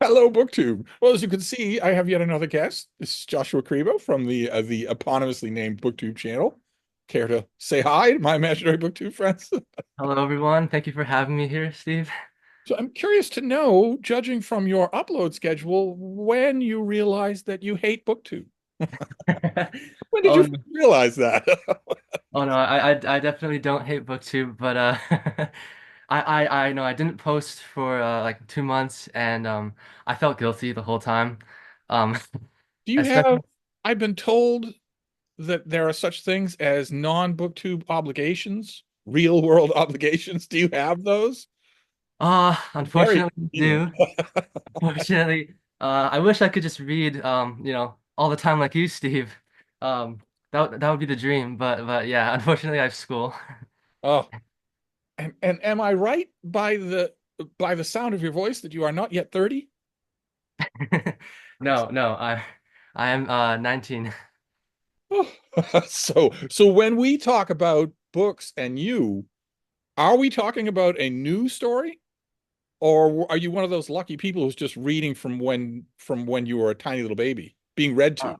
Hello, BookTube. Well, as you can see, I have yet another guest. This is Joshua Crebo from the eponymously named BookTube channel. Care to say hi to my imaginary BookTube friends? Hello, everyone. Thank you for having me here, Steve. So I'm curious to know, judging from your upload schedule, when you realized that you hate BookTube. When did Oh, you no. realize that? Oh no, I definitely don't hate BookTube, but I know I didn't post for like 2 months, and I felt guilty the whole time. Um, Do you have, especially I've been told that there are such things as non-BookTube obligations, real world obligations. Do you have those? Very unfortunately, I convenient. do. Unfortunately, I wish I could just read all the time like you, Steve. That would be the dream, but yeah, unfortunately, I have school. Oh, and am I right by the sound of your voice that you are not yet 30? No, no, I am 19. Oh. So when we talk about books and you, are we talking about a new story? Or are you one of those lucky people who's just reading from when you were a tiny little baby, being read Uh, to?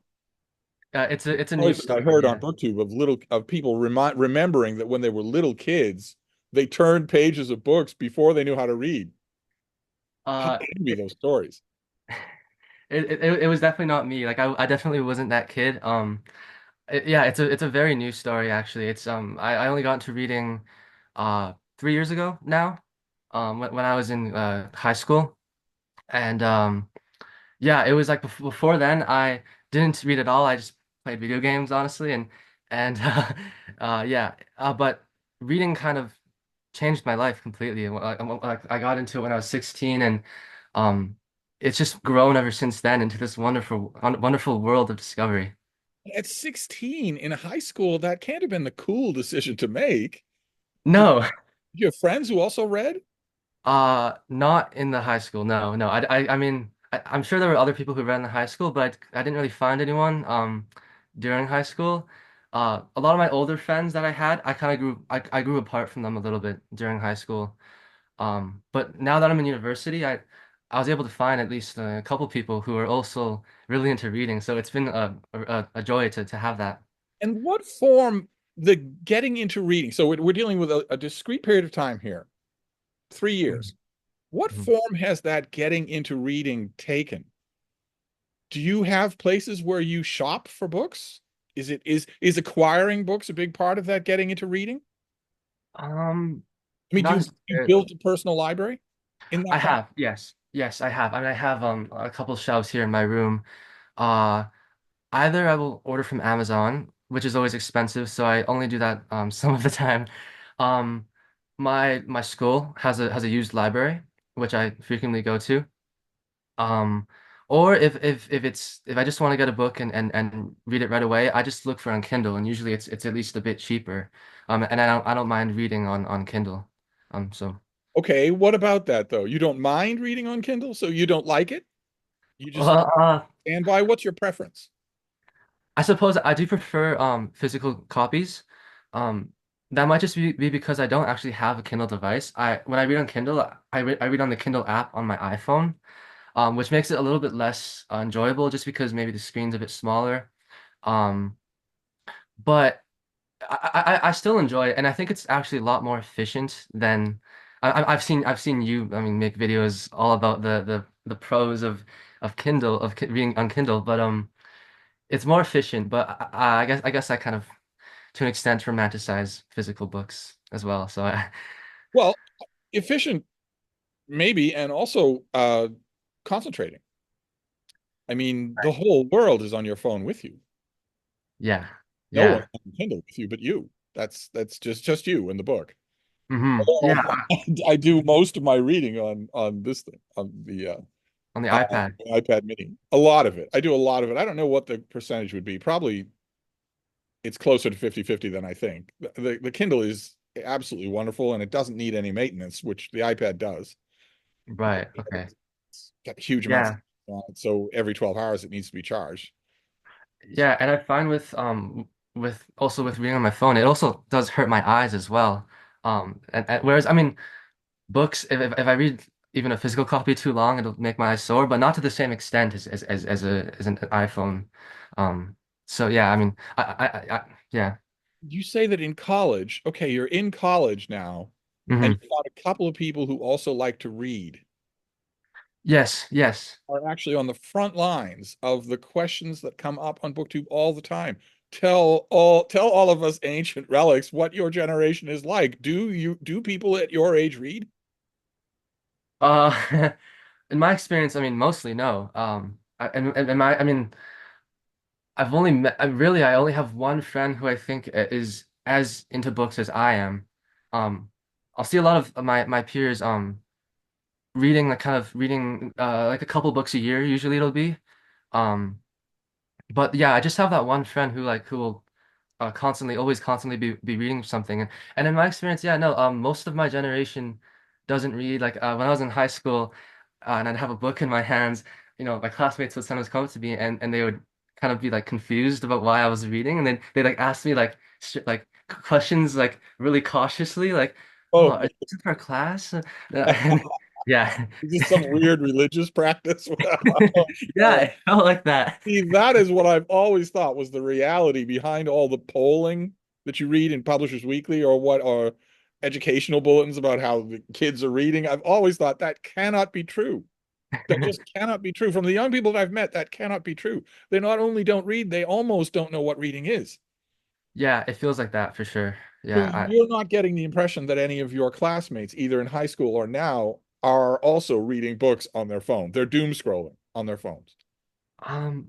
it's a new Stories that I story, heard on yeah. BookTube of people remembering that when they were little kids, they turned pages of books before they knew how to read. I Uh, envy those stories. it was definitely not me. Like I definitely wasn't that kid. Yeah, it's a very new story actually. It's I only got into reading 3 years ago now. When I was in high school, and yeah, it was like before then I didn't read at all. I just played video games honestly, and yeah, but reading kind of changed my life completely. And I got into it when I was 16, and um, it's just grown ever since then into this wonderful world of discovery. At 16 in high school, that can't have been the cool decision to make. Did No, you have friends who also read? not in the high school. No, no. I mean, I'm sure there were other people who read in the high school, but I didn't really find anyone during high school. A lot of my older friends that I had, I grew apart from them a little bit during high school. But now that I'm in university, I was able to find at least a couple people who are also really into reading. So it's been a joy to have that. And what form the getting into reading? So we're dealing with a discrete period of time here, 3 years. What Mhm. form has that getting into reading taken? Do you have places where you shop for books? Is acquiring books a big part of that getting into reading? Um, I mean, Not you necessarily. built a personal library in I that process? have, yes. Yes, I have. I mean, I have a couple shelves here in my room. Uh, Either I will order from Amazon, which is always expensive, so I only do that some of the time. Um, my school has a used library, which I frequently go to. Um, or if I just want to get a book and read it right away, I just look for on Kindle, and usually it's at least a bit cheaper. And I don't mind reading on Kindle. So Okay, what about that though? You don't mind reading on Kindle, so you don't like it? You just well, stand by. What's your preference? I suppose I do prefer physical copies. Um, that might just be because I don't actually have a Kindle device. When I read on Kindle, I read on the Kindle app on my iPhone, which makes it a little bit less enjoyable just because maybe the screen's a bit smaller. Um, but I still enjoy it, and I think it's actually a lot more efficient than I've seen you, I mean, make videos all about the pros of Kindle reading on Kindle, but it's more efficient. But I guess I kind of to an extent romanticize physical books as well. So I Well, efficient maybe, and also concentrating. I mean, the whole world is on your phone with you. yeah, No one yeah, on Kindle with you but you. That's just you and the book. yeah, I do most of my reading on this thing on the on the uh, iPad. iPad Mini. A lot of it. I do a lot of it. I don't know what the percentage would be. Probably it's closer to 50-50 than I think. The Kindle is absolutely wonderful and it doesn't need any maintenance, which the iPad does. Right. Okay. It's got huge amounts Yeah. on it, so every 12 hours it needs to be charged. Yeah, and I find with reading on my phone, it also does hurt my eyes as well. And whereas I mean books, if I read even a physical copy too long, it'll make my eyes sore, but not to the same extent as an iPhone. Um, so yeah, I mean, yeah. You say that in college, okay, you're in college now, and Hmm. you found a couple of people who also like to read, Yes, yes. are actually on the front lines of the questions that come up on BookTube all the time. Tell all of us ancient relics what your generation is like. Do people at your age read? Uh, in my experience, I mean, mostly no. And my, I mean, I've only met, I only have one friend who I think is as into books as I am. Um, I'll see a lot of my peers, reading like kind of reading, like a couple books a year, usually it'll be. Um, but yeah, I just have that one friend who will always constantly be reading something. And in my experience, yeah, no, most of my generation doesn't read. Like when I was in high school, and I'd have a book in my hands, my classmates would sometimes come to me and they would kind of be like confused about why I was reading, and then they like ask me like questions like really cautiously, like, "Oh, Oh, are you for class?" And yeah, is this some weird religious practice? yeah, it felt like that. See, that is what I've always thought was the reality behind all the polling that you read in Publishers Weekly or what are educational bulletins about how the kids are reading. I've always thought that cannot be true. That just cannot be true. From the young people that I've met, that cannot be true. They not only don't read, they almost don't know what reading is. Yeah, it feels like that for sure. So Yeah, I you're not getting the impression that any of your classmates, either in high school or now, are also reading books on their phone. They're doom scrolling on their phones. um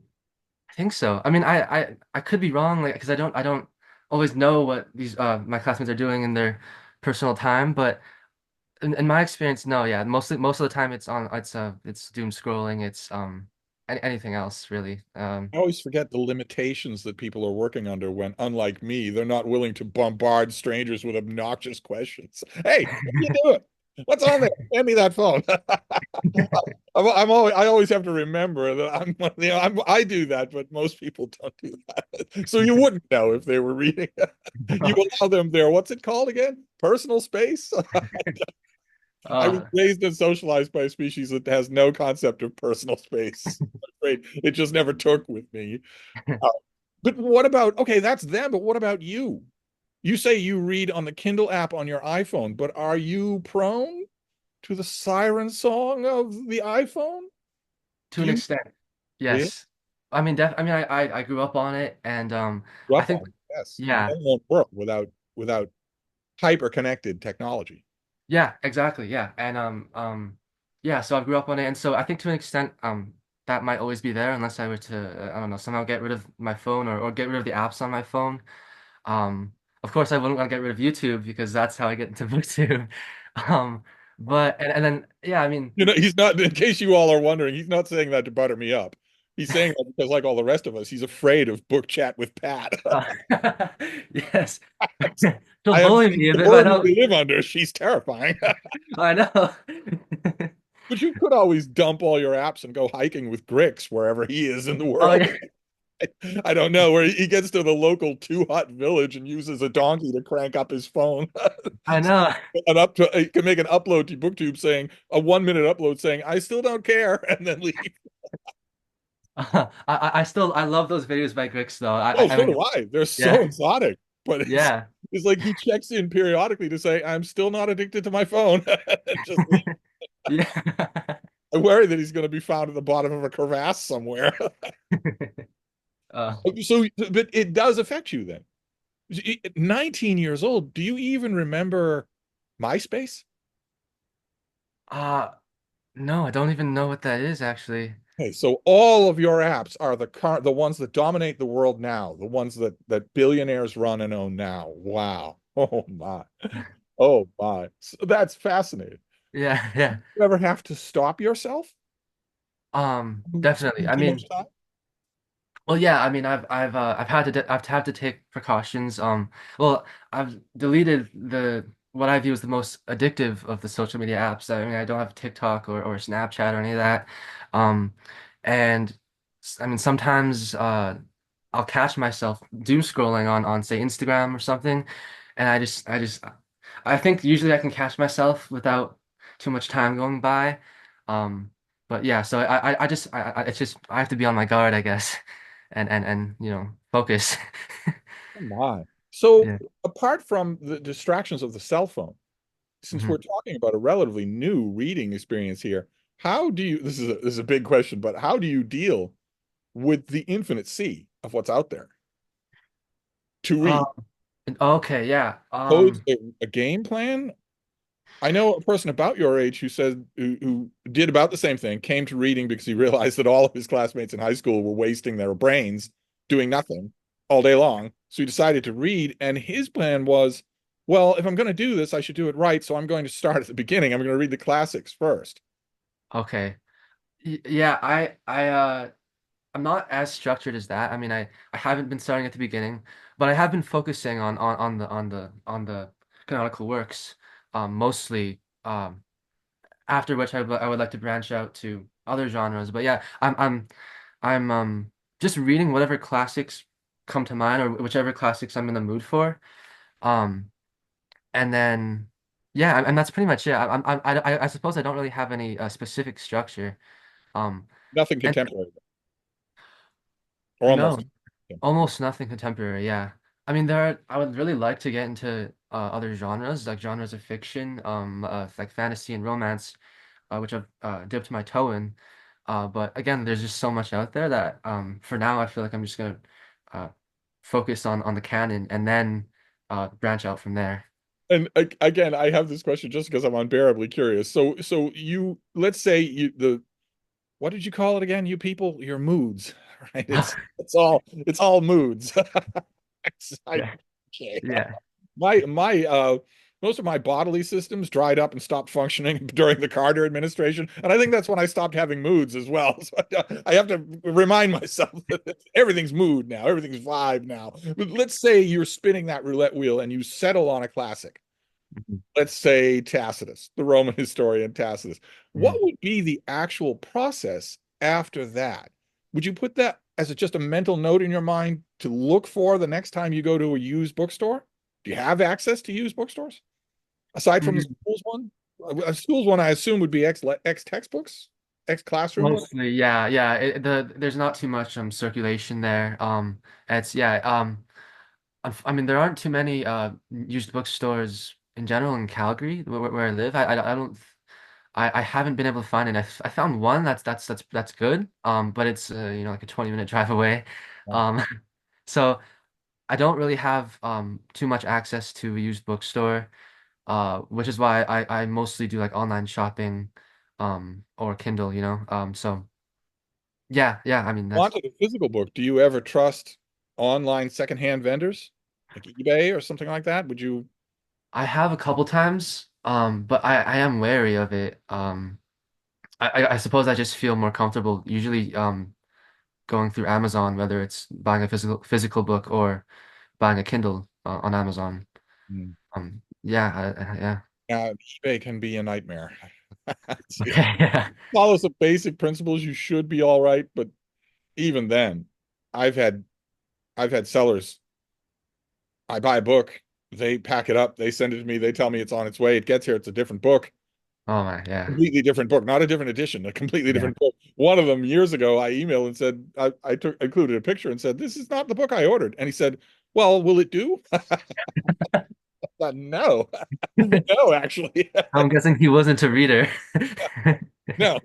I think so. I mean, I could be wrong, like, because I don't always know what these my classmates are doing in their personal time, but in my experience, no, yeah, most of the time it's doom scrolling, it's anything else really. I always forget the limitations that people are working under when, unlike me, they're not willing to bombard strangers with obnoxious questions. Hey, what are you doing? What's on there? Hand me that phone. I always have to remember that I do that, but most people don't do that. So you wouldn't know if they were reading. You allow them their, what's it called again? Personal space? I was Uh, raised and socialized by a species that has no concept of personal space. I'm afraid it just never took with me. Uh, but what about, okay, that's them, but what about you? You say you read on the Kindle app on your iPhone, but are you prone to the siren song of the iPhone? to Do an you extent, really yes. I mean, I grew up on it, and I rough think, on it? Yes. No yeah. one world without hyper connected technology. Yeah, exactly. Yeah. And yeah, so I grew up on it, and so I think to an extent that might always be there unless I were to I don't know, somehow get rid of my phone or get rid of the apps on my phone. Um of course I wouldn't want to get rid of YouTube because that's how I get into BookTube. Um but and then yeah, I mean He's not, in case you all are wondering, he's not saying that to butter me up. He's saying that because, like all the rest of us, he's afraid of book chat with Pat. uh, yes. She'll I bully understand me the if I world that don't. we live under. She's terrifying. I know. But you could always dump all your apps and go hiking with Grix wherever he is in the Oh world. yeah. I don't know where he gets to the local Too Hot village and uses a donkey to crank up his phone. I know. He can make an upload to BookTube saying a 1 minute upload saying I still don't care and then leave. I love those videos by Grix though. Oh, I so mean do I. They're so yeah. exotic, but Yeah. it's like he checks in periodically to say I'm still not addicted to my phone. And just Yeah. I worry that he's going to be found at the bottom of a crevasse somewhere. Uh, So, but it does affect you then. 19 years old. Do you even remember MySpace? uh, no, I don't even know what that is actually. Okay, so all of your apps are the ones that dominate the world now, the ones that billionaires run and own now. Wow. Oh my. Oh my. So that's fascinating. Yeah, yeah. You ever have to stop yourself from Definitely. spending I too much mean, time? well, yeah. I mean, I've had to take precautions. Well, I've deleted the what I view as the most addictive of the social media apps. I mean, I don't have TikTok or Snapchat or any of that. Um, and I mean, sometimes I'll catch myself doom scrolling on say Instagram or something, and I think usually I can catch myself without too much time going by. Um, but yeah, so it's just I have to be on my guard, I guess, and focus. Oh my. So Yeah. apart from the distractions of the cell phone, since we're Mhm. talking about a relatively new reading experience here, how do you, this is a big question, but how do you deal with the infinite sea of what's out there to Uh, read? okay, yeah. Pose a game plan? I know a person about your age who said who did about the same thing, came to reading because he realized that all of his classmates in high school were wasting their brains doing nothing all day long. So he decided to read, and his plan was, well, if I'm going to do this, I should do it right. So I'm going to start at the beginning. I'm going to read the classics first. Okay. Yeah, I'm not as structured as that. I mean, I haven't been starting at the beginning, but I have been focusing on the canonical works, mostly. After which I would like to branch out to other genres. But yeah, I'm just reading whatever classics come to mind or whichever classics I'm in the mood for. Um, and then yeah, and that's pretty much it. I suppose I don't really have any specific structure. Um, Nothing and contemporary, or almost. no. Almost nothing contemporary, yeah. I mean, I would really like to get into other genres, like genres of fiction, like fantasy and romance, which I've dipped my toe in. But again, there's just so much out there that for now I feel like I'm just gonna uh, focus on the canon and then branch out from there. And again, I have this question just because I'm unbearably curious. So you, let's say what did you call it again? You people, your moods, right? It's all moods. I, Yeah, okay. yeah. My most of my bodily systems dried up and stopped functioning during the Carter administration, and I think that's when I stopped having moods as well. So I have to remind myself that everything's mood now, everything's vibe now. But let's say you're spinning that roulette wheel and you settle on a classic. Mhm. Let's say Tacitus, the Roman historian Tacitus. What Mhm. would be the actual process after that? Would you put that as just a mental note in your mind to look for the next time you go to a used bookstore? Do you have access to used bookstores aside from the Mm, schools one? A schools one, I assume, would be ex textbooks, ex classroom book. Mostly, yeah, yeah. There's not too much circulation there. It's yeah. I mean, there aren't too many used bookstores in general in Calgary, where I live. I don't. I haven't been able to find it. I found one that's good. But it's like a 20-minute drive away. Um, so I don't really have too much access to a used bookstore. Which is why I mostly do like online shopping, or Kindle. So yeah, yeah. I mean, that's Wanted a physical book. Do you ever trust online secondhand vendors like eBay or something like that? Would you? I have a couple times, but I am wary of it. I suppose I just feel more comfortable usually going through Amazon, whether it's buying a physical book or buying a Kindle on Amazon. Hmm. Yeah, yeah. eBay can be a nightmare. Okay, yeah. Follow some basic principles, you should be all right. But even then, I've had I've had sellers. I buy a book, they pack it up, they send it to me, they tell me it's on its way. It gets here, it's a different book, Oh my, yeah, completely different book, not a different edition, a completely yeah. different book. One of them years ago, I emailed and said I included a picture and said, "This is not the book I ordered." And he said, "Well, will it do?" No, no, actually, I'm guessing he wasn't a reader. no.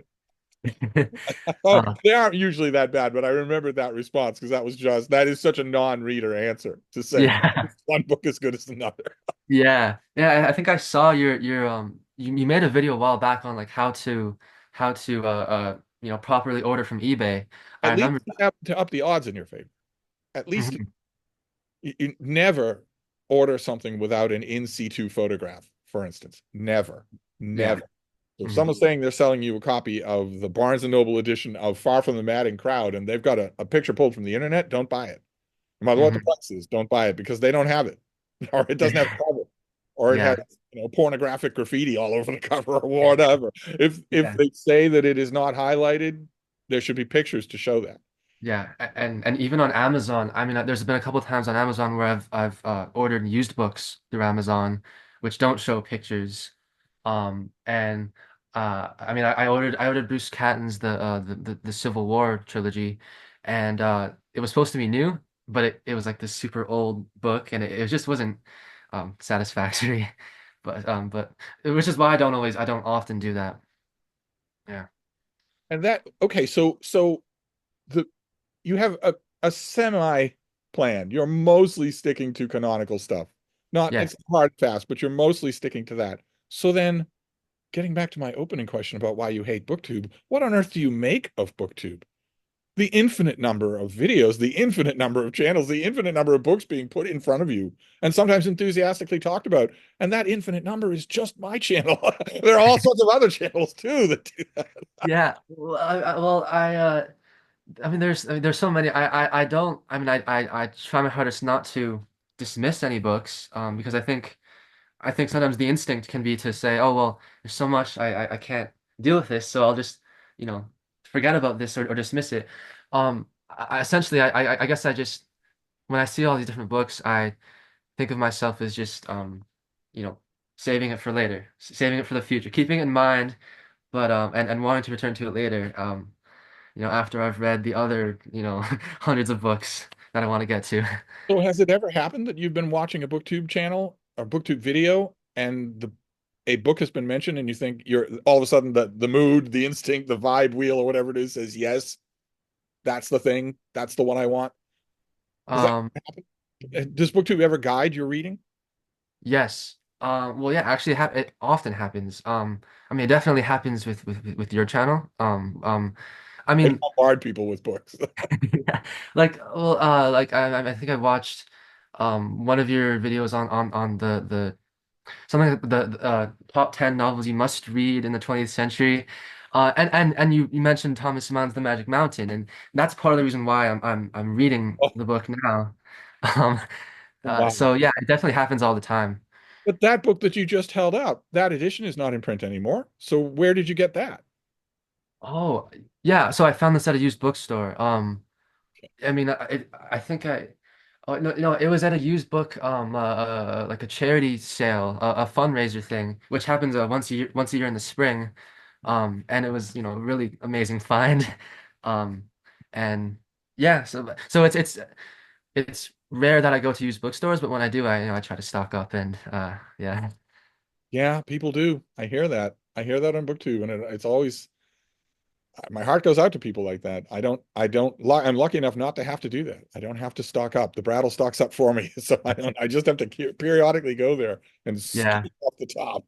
Oh, Uh, they aren't usually that bad, but I remembered that response because that is such a non-reader answer to say yeah, one book is good as another. yeah, yeah. I think I saw you made a video a while back on like how to properly order from eBay. I At least remember that. to up the odds in your favor. At least Mhm. you never order something without an in situ photograph, for instance. Never, Yeah. never. So if Mhm. someone's saying they're selling you a copy of the Barnes and Noble edition of Far from the Madding Crowd and they've got a picture pulled from the internet, don't buy it. No matter what the Mhm. price is, don't buy it because they don't have it, or it doesn't have a cover, or it has Yeah. pornographic graffiti all over the cover or whatever. If Yeah. they say that it is not highlighted, there should be pictures to show that. Yeah. And even on Amazon, I mean, there's been a couple of times on Amazon where I've ordered used books through Amazon, which don't show pictures. And I mean, I ordered Bruce Catton's the Civil War trilogy, and it was supposed to be new, but it was like this super old book, and it just wasn't satisfactory. But which is why I don't often do that. Yeah. And that okay, the you have a semi plan. You're mostly sticking to canonical stuff. Not Yeah. it's hard fast, but you're mostly sticking to that. So then getting back to my opening question about why you hate BookTube, what on earth do you make of BookTube? The infinite number of videos, the infinite number of channels, the infinite number of books being put in front of you and sometimes enthusiastically talked about. And that infinite number is just my channel. There are all sorts of other channels too that do that. Yeah. I mean, there's so many. I don't. I mean, I try my hardest not to dismiss any books, because I think sometimes the instinct can be to say, oh well, there's so much I can't deal with this, so I'll just, you know, forget about this or dismiss it. Essentially, I guess I just when I see all these different books, I think of myself as just you know, saving it for later, saving it for the future, keeping it in mind, but and wanting to return to it later. After I've read the other, hundreds of books that I want to get to. So has it ever happened that you've been watching a BookTube channel or BookTube video and the a book has been mentioned and you think you're all of a sudden the mood, the instinct, the vibe wheel or whatever it is says yes, that's the thing, that's the one I want. Has that Um, happened? Does BookTube ever guide your reading? yes. Well, yeah, actually, it often happens. I mean, it definitely happens with your channel. I I mean, bombard people with books. yeah, like I think I watched one of your videos on the something like the top 10 novels you must read in the 20th century. And you mentioned Thomas Mann's The Magic Mountain, and that's part of the reason why I'm reading Oh, the book now. Um, wow. so yeah, it definitely happens all the time. But that book that you just held out, that edition is not in print anymore. So where did you get that? Oh, yeah, so I found this at a used bookstore. I mean, I think oh no, no, it was at a used book, like a charity sale, a fundraiser thing, which happens once a year in the spring, and it was, a really amazing find, um, and yeah, so it's rare that I go to used bookstores, but when I do, I try to stock up and yeah, Yeah, people do. I hear that. I hear that on BookTube, and it's always my heart goes out to people like that. I'm lucky enough not to have to do that. I don't have to stock up. The Brattle stocks up for me. So I just have to periodically go there and yeah, scoop off the top.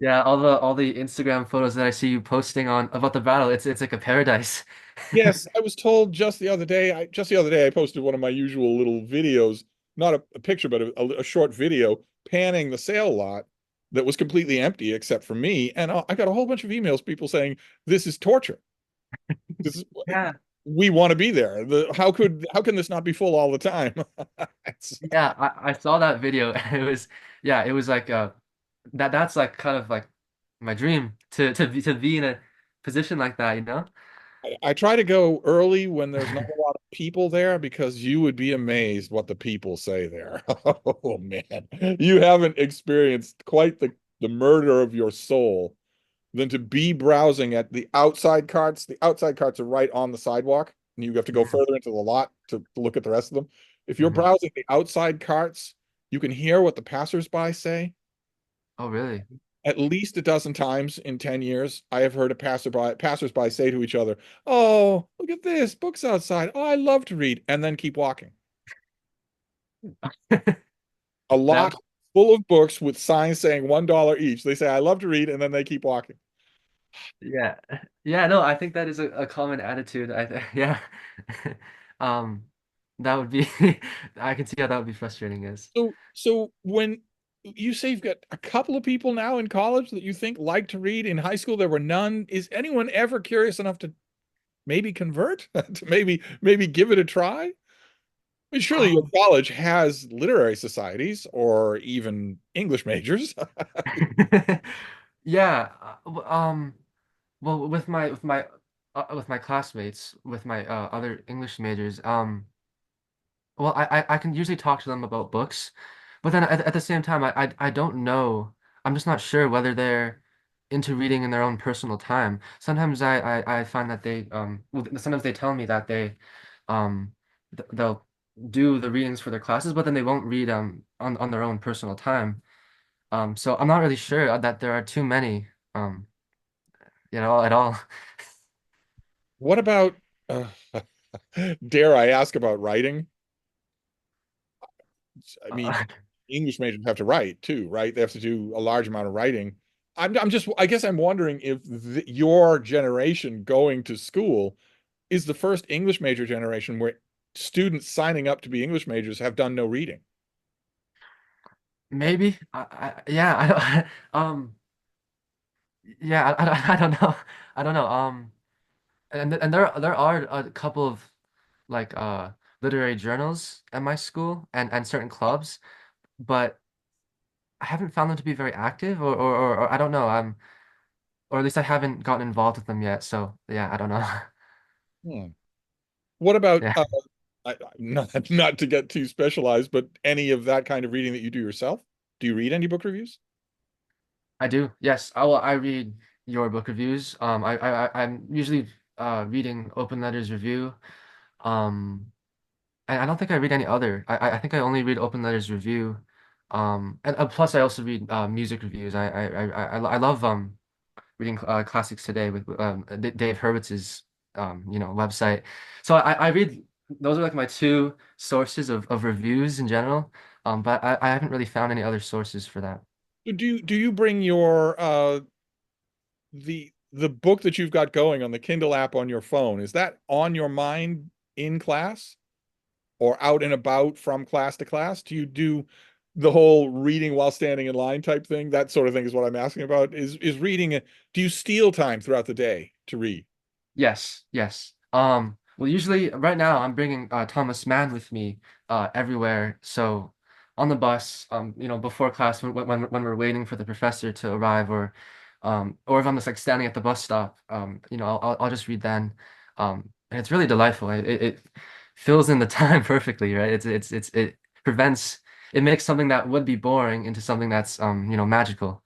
yeah. All the Instagram photos that I see you posting on about the battle, it's like a paradise. Yes, I was told just the other day I posted one of my usual little videos, not a picture, but a short video panning the sale lot that was completely empty except for me. And I got a whole bunch of emails, people saying, this is torture. This is Yeah. we want to be there. How can this not be full all the time? It's- Yeah, I saw that video. It was like that's like kind of like my dream to be in a position like that, you know? I try to go early when there's not a lot of people there because you would be amazed what the people say there. Oh man, you haven't experienced quite the murder of your soul than to be browsing at the outside carts. The outside carts are right on the sidewalk, and you have to go Mhm. further into the lot to look at the rest of them. If you're Mhm. browsing the outside carts, you can hear what the passersby say. Oh, really? At least a dozen times in 10 years, I have heard a passersby say to each other, "Oh, look at this, books outside. Oh, I love to read," and then keep walking. A That lot full of books with signs saying $1 each. They say, "I love to read," and then they keep walking. yeah. Yeah, no, I think that is a common attitude. Yeah. Um that would be I can see how that would be frustrating, yes. So when you say you've got a couple of people now in college that you think like to read, in high school there were none. Is anyone ever curious enough to maybe convert, to maybe give it a try? I mean, surely your Um college has literary societies or even English majors. yeah, well, with my classmates, with my other English majors, I can usually talk to them about books, but then at the same time, I don't know. I'm just not sure whether they're into reading in their own personal time. Sometimes I find that well, sometimes they tell me that they'll do the readings for their classes, but then they won't read on their own personal time. So I'm not really sure that there are too many at all. What about, uh, dare I ask about writing? I mean, Uh, English majors have to write too, right? They have to do a large amount of writing. I'm just, I guess I'm wondering if your generation going to school is the first English major generation where students signing up to be English majors have done no reading. Maybe yeah, I don't yeah, I don't know. I don't know. And there are a couple of like literary journals at my school and certain clubs, but I haven't found them to be very active or I don't know. Or at least I haven't gotten involved with them yet. So yeah, I don't know. Hmm. What about, Yeah, not to get too specialized, but any of that kind of reading that you do yourself? Do you read any book reviews? I do. Yes, I read your book reviews. I'm usually reading Open Letters review. Um and I don't think I read any other. I think I only read Open Letters review. And plus I also read music reviews. I love reading classics today with Dave Hurwitz's website. So I read those are like my two sources of reviews in general. But I haven't really found any other sources for that. Do you bring your the book that you've got going on the Kindle app on your phone, is that on your mind in class or out and about from class to class? Do you do the whole reading while standing in line type thing? That sort of thing is what I'm asking about. Is reading, do you steal time throughout the day to read? Yes, yes. Well, usually right now I'm bringing Thomas Mann with me everywhere. So on the bus, before class when we're waiting for the professor to arrive, or if I'm just like standing at the bus stop, I'll just read then. And it's really delightful. It fills in the time perfectly, right? It prevents it makes something that would be boring into something that's magical.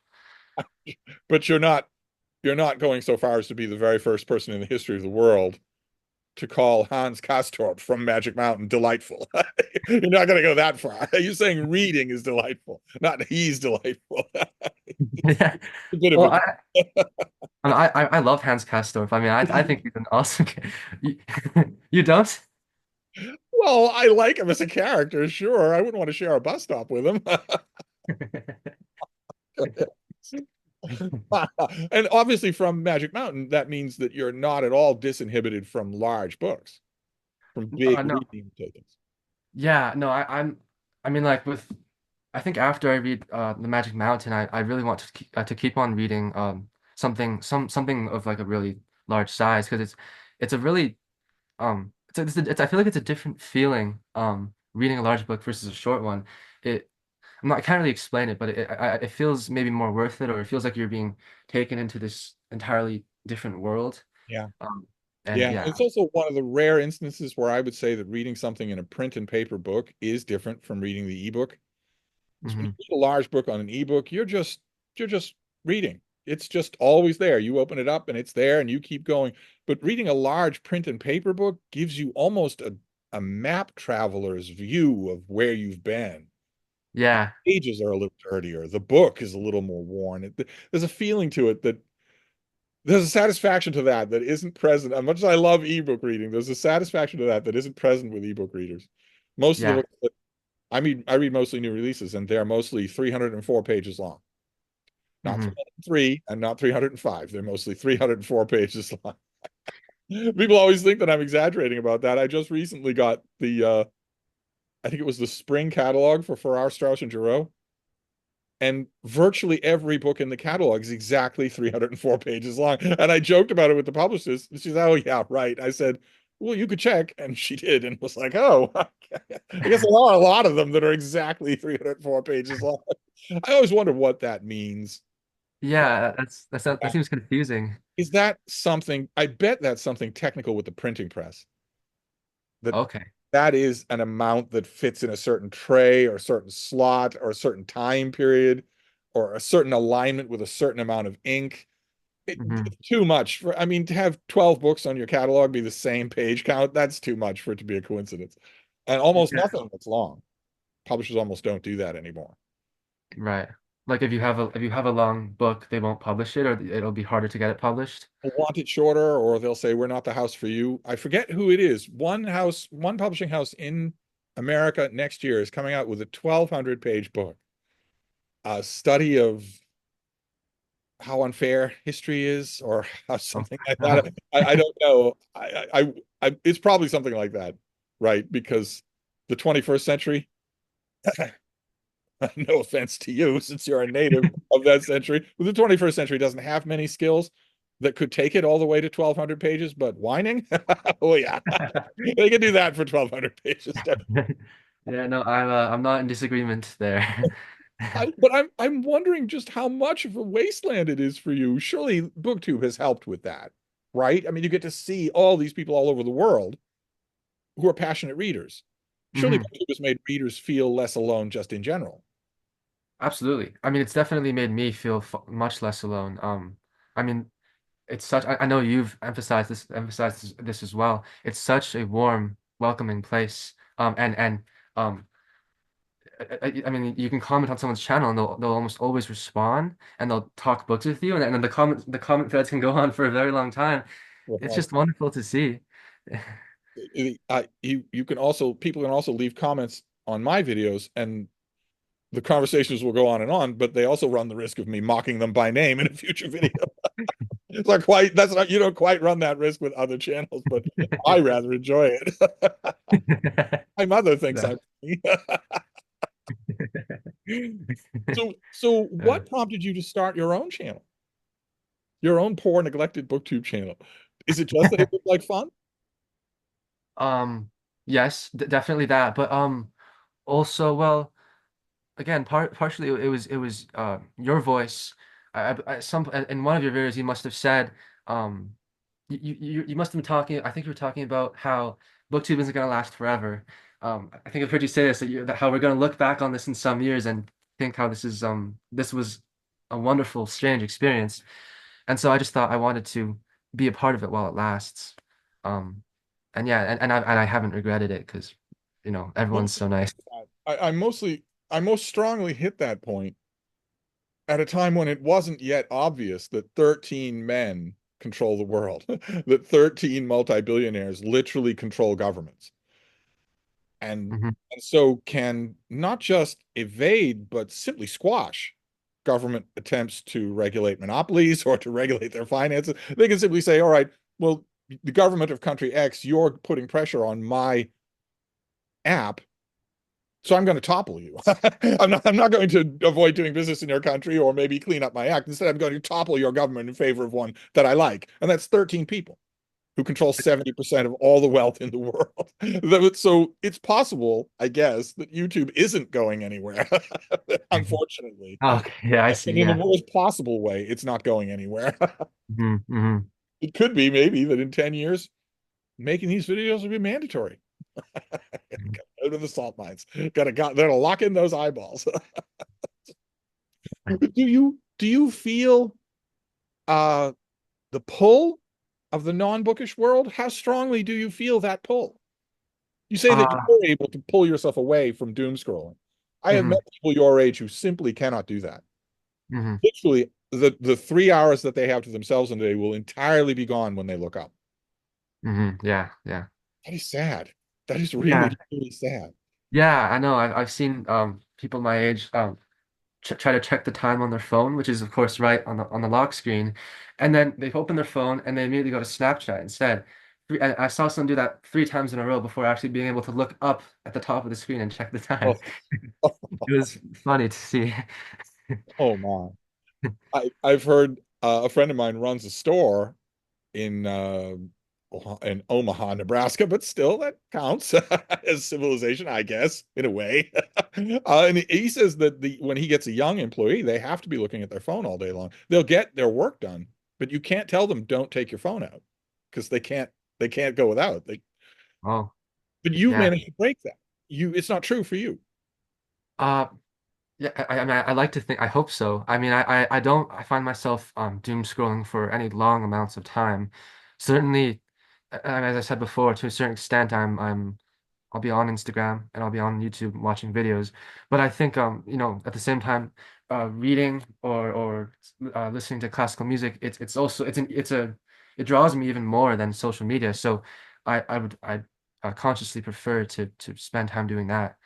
But you're not going so far as to be the very first person in the history of the world to call Hans Castorp from Magic Mountain delightful. You're not going to go that far. You're saying reading is delightful, not he's delightful. Yeah. A bit of Well, a, I love Hans Castorp. I mean, I think he's an awesome. You, you don't? well, I like him as a character, sure. I wouldn't want to share a bus stop with him. And obviously from Magic Mountain, that means that you're not at all disinhibited from large books, from big No. reading tokens. Yeah. No. I mean, like with. I think after I read the Magic Mountain, I really want to keep on reading something of like a really large size because it's a really I feel like it's a different feeling reading a large book versus a short one. It I can't really explain it, but it feels maybe more worth it, or it feels like you're being taken into this entirely different world. Yeah. Um, and Yeah. yeah. It's also one of the rare instances where I would say that reading something in a print and paper book is different from reading the ebook. So when you Hmm. read a large book on an ebook, you're just reading. It's just always there. You open it up and it's there and you keep going. But reading a large print and paper book gives you almost a map traveler's view of where you've been. Yeah. Pages are a little dirtier. The book is a little more worn. There's a feeling to it that there's a satisfaction to that isn't present. As much as I love ebook reading, there's a satisfaction to that isn't present with ebook readers. Most of the Yeah. books that I read mostly new releases, and they're mostly 304 pages long. Not Hmm. 303 and not 305. They're mostly 304 pages long. People always think that I'm exaggerating about that. I just recently got I think it was the spring catalog for Farrar, Straus, and Giroux. And virtually every book in the catalog is exactly 304 pages long. And I joked about it with the publicist. And she said, "Oh, yeah, right." I said, "Well, you could check." And she did and was like, "Oh, okay. I guess there are a lot of them that are exactly 304 pages long." I always wonder what that means. Yeah. That seems confusing. Is that something? I bet that's something technical with the printing press. That Okay. that is an amount that fits in a certain tray or a certain slot or a certain time period. or a certain alignment with a certain amount of ink. Hmm. It's too much for, I mean, to have 12 books on your catalog be the same page count, that's too much for it to be a coincidence. And almost Yeah, nothing that's long. Publishers almost don't do that anymore. right. Like if you have a long book, they won't publish it, or it'll be harder to get it published. They'll want it shorter, or they'll say, we're not the house for you. I forget who it is. One publishing house in America next year is coming out with a 1,200 page book, a study of how unfair history is, or how Oh. something like that. I don't know. It's probably something like that, right? Because the 21st century, no offense to you, since you're a native of that century, but the 21st century doesn't have many skills that could take it all the way to 1,200 pages, but whining, oh yeah, they can do that for 1,200 pages. Yeah, no, I'm not in disagreement there. But I'm wondering just how much of a wasteland it is for you. Surely BookTube has helped with that, right? I mean, you get to see all these people all over the world who are passionate readers. Surely Hmm. BookTube has made readers feel less alone just in general. Absolutely. I mean, it's definitely made me feel f much less alone. I mean, it's such, I know you've emphasized this as well. It's such a warm, welcoming place. And um, I mean, you can comment on someone's channel and they'll almost always respond and they'll talk books with you, and then the comment threads can go on for a very long time. It's Right. just wonderful to see. You can also people can also leave comments on my videos, and the conversations will go on and on, but they also run the risk of me mocking them by name in a future video. It's not quite, that's not, you don't quite run that risk with other channels, but I rather enjoy it. My mother thinks Yeah. I'm funny. So Uh, what prompted you to start your own channel? Your own poor neglected booktube channel? Is it just that it looked like fun? um, yes, d definitely that, but also, well, again, partially it was your voice. Some in one of your videos you must have said, um you must have been talking, I think you were talking about how booktube isn't going to last forever. I think I've heard you say this, that how we're going to look back on this in some years and think how this was a wonderful, strange experience. And so I just thought I wanted to be a part of it while it lasts. Um and yeah, and I haven't regretted it because everyone's so nice. I most strongly hit that point at a time when it wasn't yet obvious that 13 men control the world, that 13 multi-billionaires literally control governments. And, Hmm. and so can not just evade, but simply squash government attempts to regulate monopolies or to regulate their finances. They can simply say, all right, well, the government of country X, you're putting pressure on my app, so I'm going to topple you. I'm not going to avoid doing business in your country or maybe clean up my act. Instead, I'm going to topple your government in favor of one that I like. And that's 13 people who control 70% of all the wealth in the world. So it's possible, I guess, that YouTube isn't going anywhere, unfortunately. Okay, yeah, I And see. in the Yeah. worst possible way, it's not going anywhere. Hmm. Hmm. It could be maybe that in 10 years, making these videos will be mandatory. Go to the salt mines. Gotta lock in those eyeballs. Do you feel uh the pull of the non-bookish world? How strongly do you feel that pull? You say that Uh, you're able to pull yourself away from doom scrolling. I have met hmm. people your age who simply cannot do that. Hmm. Literally, the 3 hours that they have to themselves in a day will entirely be gone when they look up. Hmm. Yeah, yeah. That is sad. That is Yeah. really, really sad. Yeah, I know. I've seen people my age ch try to check the time on their phone, which is of course right on the lock screen, and then they open their phone and they immediately go to Snapchat instead. I saw someone do that 3 times in a row before actually being able to look up at the top of the screen and check the time. Oh, It was funny to see. oh my. I've heard a friend of mine runs a store in Omaha, Nebraska, but still that counts as civilization, I guess, in a way. And he says that when he gets a young employee, they have to be looking at their phone all day long. They'll get their work done, but you can't tell them don't take your phone out because they can't go without it. Oh, But you yeah. managed to break that. It's not true for you. Uh, Yeah, I mean, I like to think, I hope so. I mean, I don't, I find myself doom scrolling for any long amounts of time. Certainly, as I said before, to a certain extent, I'll be on Instagram and I'll be on YouTube watching videos. But I think, at the same time, reading or listening to classical music, it's also, it draws me even more than social media. So I consciously prefer to spend time doing that.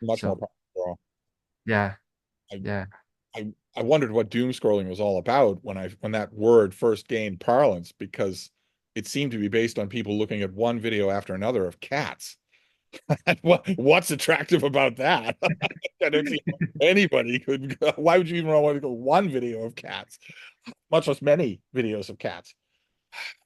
Much more So powerful. yeah, I, yeah. I wondered what doom scrolling was all about when that word first gained parlance, because it seemed to be based on people looking at one video after another of cats. What's attractive about that? I don't see how anybody could. Why would you even want to go one video of cats, much less many videos of cats?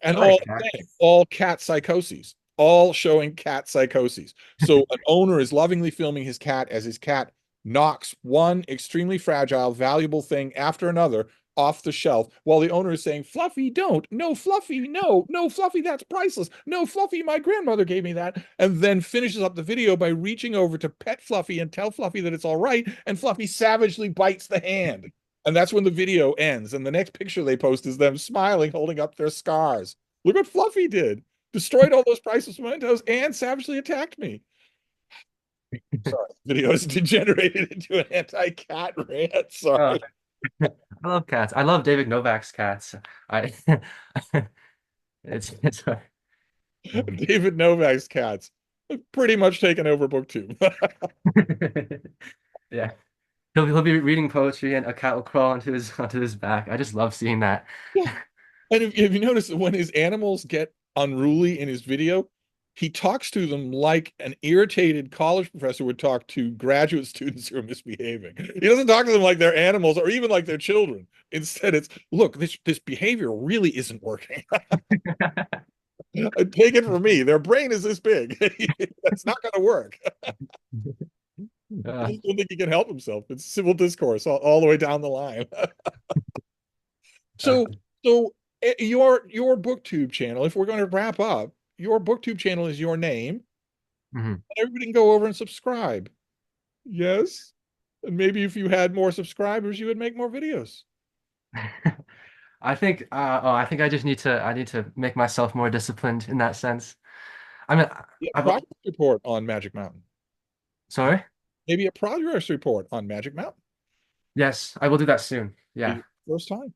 And I like all cats. all cat psychoses, all showing cat psychoses. So an owner is lovingly filming his cat as his cat knocks one extremely fragile, valuable thing after another off the shelf, while the owner is saying, Fluffy, don't. No, Fluffy, no. No, Fluffy, that's priceless. No, Fluffy, my grandmother gave me that. And then finishes up the video by reaching over to pet Fluffy and tell Fluffy that it's all right. And Fluffy savagely bites the hand. And that's when the video ends. And the next picture they post is them smiling, holding up their scars. Look what Fluffy did. Destroyed all those priceless mementos and savagely attacked me. Sorry, the video has degenerated into an anti-cat rant. Oh, Sorry. I love cats. I love David Novak's cats. I it's David Novak's cats have pretty much taken over booktube. yeah. He'll be reading poetry and a cat will crawl onto his back. I just love seeing that. Yeah. And if you notice that when his animals get unruly in his video, he talks to them like an irritated college professor would talk to graduate students who are misbehaving. He doesn't talk to them like they're animals or even like they're children. Instead, it's, look, this behavior really isn't working. Take it from me. Their brain is this big. That's not going to work. I Uh, just don't think he can help himself. It's civil discourse all the way down the line. uh, So, so your booktube channel, if we're going to wrap up, your booktube channel is your name. mhm. Everybody can go over and subscribe. Yes. And maybe if you had more subscribers, you would make more videos. I think I need to make myself more disciplined in that sense. I mean, Yeah, I've progress report on Magic Mountain. sorry. Maybe a progress report on Magic Mountain. Yes, I will do that soon. Be Yeah. the first time.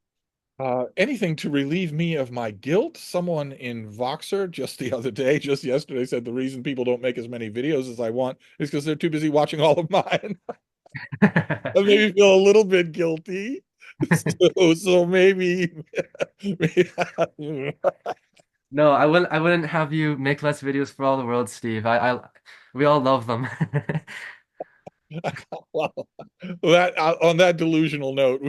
Anything to relieve me of my guilt. Someone in Voxer just the other day, just yesterday, said the reason people don't make as many videos as I want is because they're too busy watching all of mine. That made me feel a little bit guilty. So maybe, No, I wouldn't have you make less videos for all the world, Steve. We all love them. well, that on that delusional note,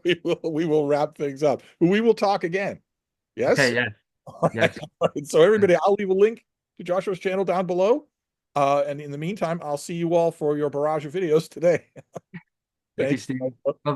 we will wrap things up. We will talk again. Okay, Yes. yeah. All right. Yes. All right. So everybody, I'll leave a link to Joshua's channel down below. And in the meantime, I'll see you all for your barrage of videos today. Thank you, Thank Steve. you.